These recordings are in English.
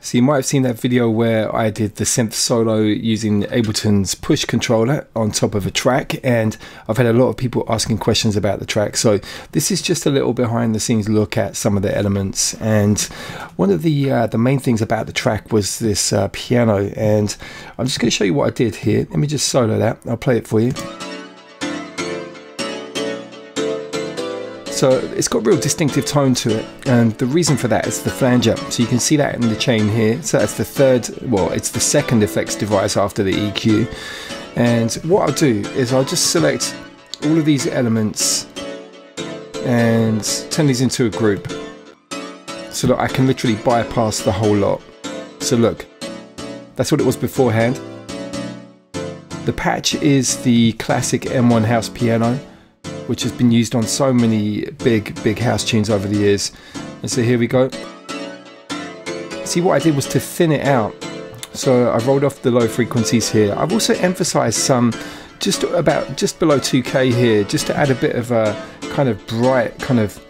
So you might have seen that video where I did the synth solo using Ableton's push controller on top of a track, and I've had a lot of people asking questions about the track. So this is just a little behind the scenes look at some of the elements, and one of the main things about the track was this piano, and I'm just going to show you what I did here. Let me just solo that. I'll play it for you. So it's got a real distinctive tone to it, and the reason for that is the flanger. So you can see that in the chain here. So that's the third, well, it's the second effects device after the EQ. And what I'll do is I'll just select all of these elements and turn these into a group so that I can literally bypass the whole lot. So look, that's what it was beforehand. The patch is the classic M1 house piano, which has been used on so many big house tunes over the years. And so here we go. See, what I did was to thin it out. So I rolled off the low frequencies here. I've also emphasized some just below 2K here, just to add a bit of a kind of bright kind of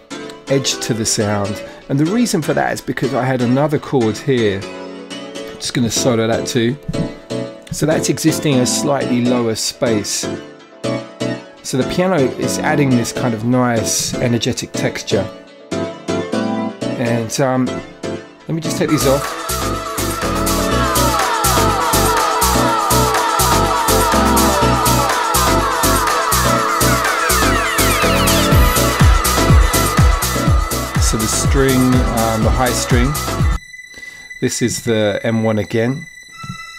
edge to the sound. And the reason for that is because I had another chord here. I'm just gonna solo that too. So that's existing a slightly lower space. So the piano is adding this kind of nice energetic texture. And let me just take these off. So the string, the high string, this is the M1 again.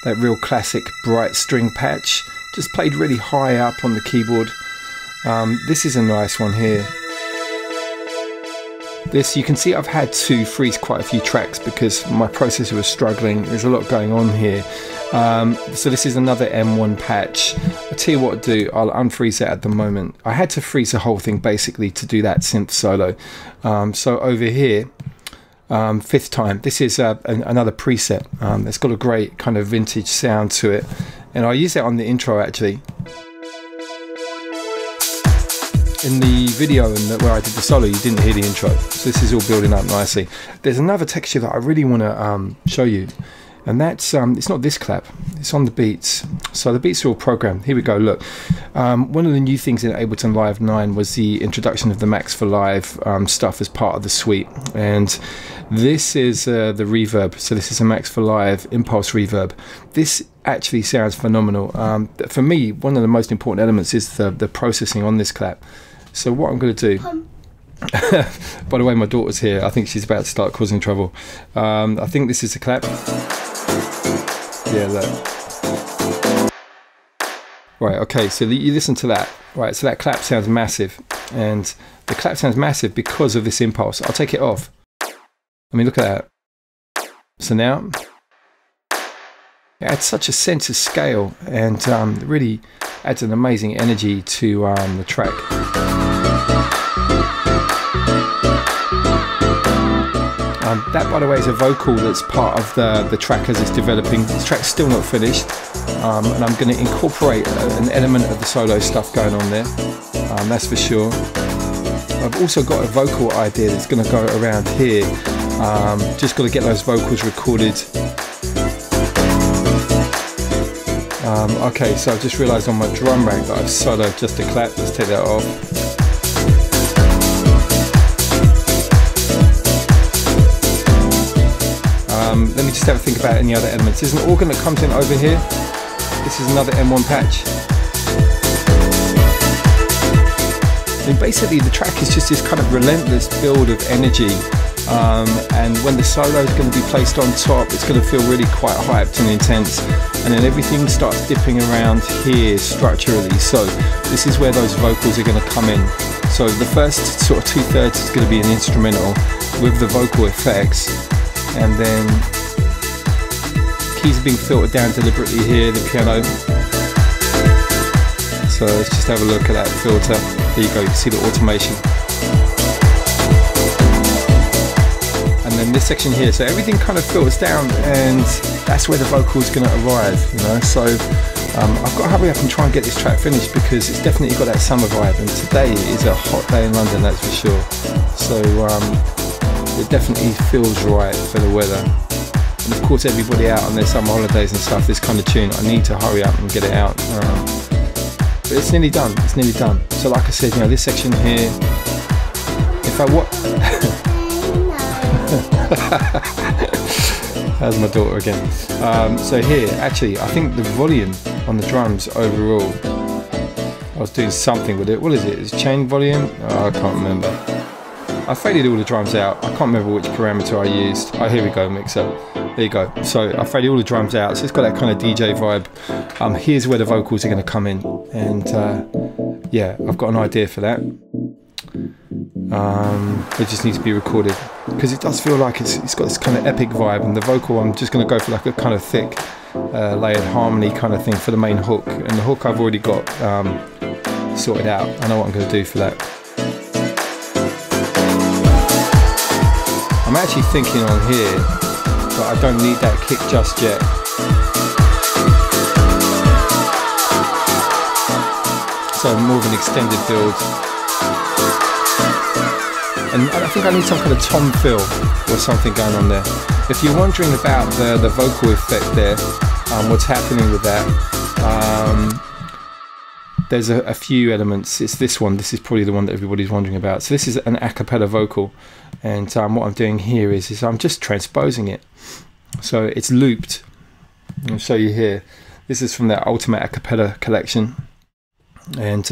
That real classic bright string patch, just played really high up on the keyboard. This is a nice one here. This, you can see I've had to freeze quite a few tracks because my processor was struggling. There's a lot going on here. So this is another M1 patch. I'll tell you what I'll do, I'll unfreeze it at the moment. I had to freeze the whole thing basically to do that synth solo. So over here, fifth time, this is another preset. It's got a great kind of vintage sound to it. And I'll use that on the intro actually. In the video where I did the solo, you didn't hear the intro, so this is all building up nicely. There's another texture that I really want to show you, and that's it's not this clap, it's on the beats. So the beats are all programmed. Here we go. Look, one of the new things in Ableton Live 9 was the introduction of the Max for Live stuff as part of the suite, and this is the reverb. So this is a Max for Live impulse reverb. This actually sounds phenomenal. For me, one of the most important elements is the processing on this clap. So what I'm going to do, by the way, my daughter's here. I think she's about to start causing trouble. I think this is the clap. Yeah, look. Right, okay, so you listen to that. Right, so that clap sounds massive. And the clap sounds massive because of this impulse. I'll take it off. I mean, look at that. So now, it adds such a sense of scale, and it really adds an amazing energy to the track. That, by the way, is a vocal that's part of the track as it's developing. This track's still not finished, and I'm going to incorporate an element of the solo stuff going on there, that's for sure. I've also got a vocal idea that's going to go around here. Just got to get those vocals recorded. Okay, so I've just realised on my drum rack that I've soloed just a clap. Let's take that off. Let me just have a think about any other elements. There's an organ that comes in over here. This is another M1 patch. And basically the track is just this kind of relentless build of energy. And when the solo is going to be placed on top, it's going to feel really quite hyped and intense, and then everything starts dipping around here structurally. So this is where those vocals are going to come in. So the first sort of 2/3 is going to be an instrumental with the vocal effects, and then keys are being filtered down deliberately here, the piano. So let's just have a look at that filter. There you go, you can see the automation. And then this section here, so everything kind of filters down, and that's where the vocal is going to arrive, you know. So I've got to hurry up and try and get this track finished because it's definitely got that summer vibe, and today is a hot day in London, that's for sure. So it definitely feels right for the weather. and of course everybody out on their summer holidays and stuff, this kind of tune, I need to hurry up and get it out. But it's nearly done, it's nearly done. So like I said, you know, this section here, if I There's my daughter again. So here, actually, I think the volume on the drums overall, I was doing something with it. What is it? It's chain volume? Oh, I can't remember. I faded all the drums out. I can't remember which parameter I used. Oh, here we go, mixer. There you go. So I faded all the drums out. So it's got that kind of DJ vibe. Here's where the vocals are going to come in. And yeah, I've got an idea for that. It just needs to be recorded because it does feel like it's got this kind of epic vibe, and the vocal I'm just going to go for like a kind of thick layered harmony kind of thing for the main hook, and the hook I've already got sorted out. I know what I'm going to do for that. I'm actually thinking on here, but I don't need that kick just yet. So more of an extended build. And I think I need some kind of tom fill or something going on there. If you're wondering about the vocal effect there, what's happening with that, there's a few elements. It's this one. This is probably the one that everybody's wondering about. So this is an a cappella vocal, and what I'm doing here is I'm just transposing it. So it's looped. I'll show you here. This is from that Ultimate a cappella collection, and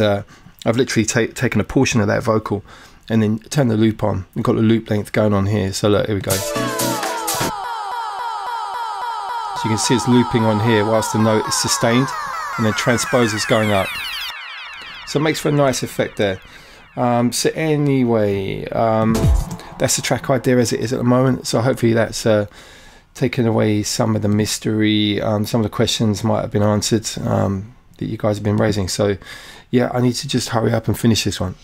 I've literally taken a portion of that vocal and then turn the loop on. We've got the loop length going on here. So look, here we go. So you can see it's looping on here whilst the note is sustained, and then transposes going up. So it makes for a nice effect there. So anyway, that's the track idea as it is at the moment. So hopefully that's taken away some of the mystery. Some of the questions might have been answered that you guys have been raising. So yeah, I need to just hurry up and finish this one.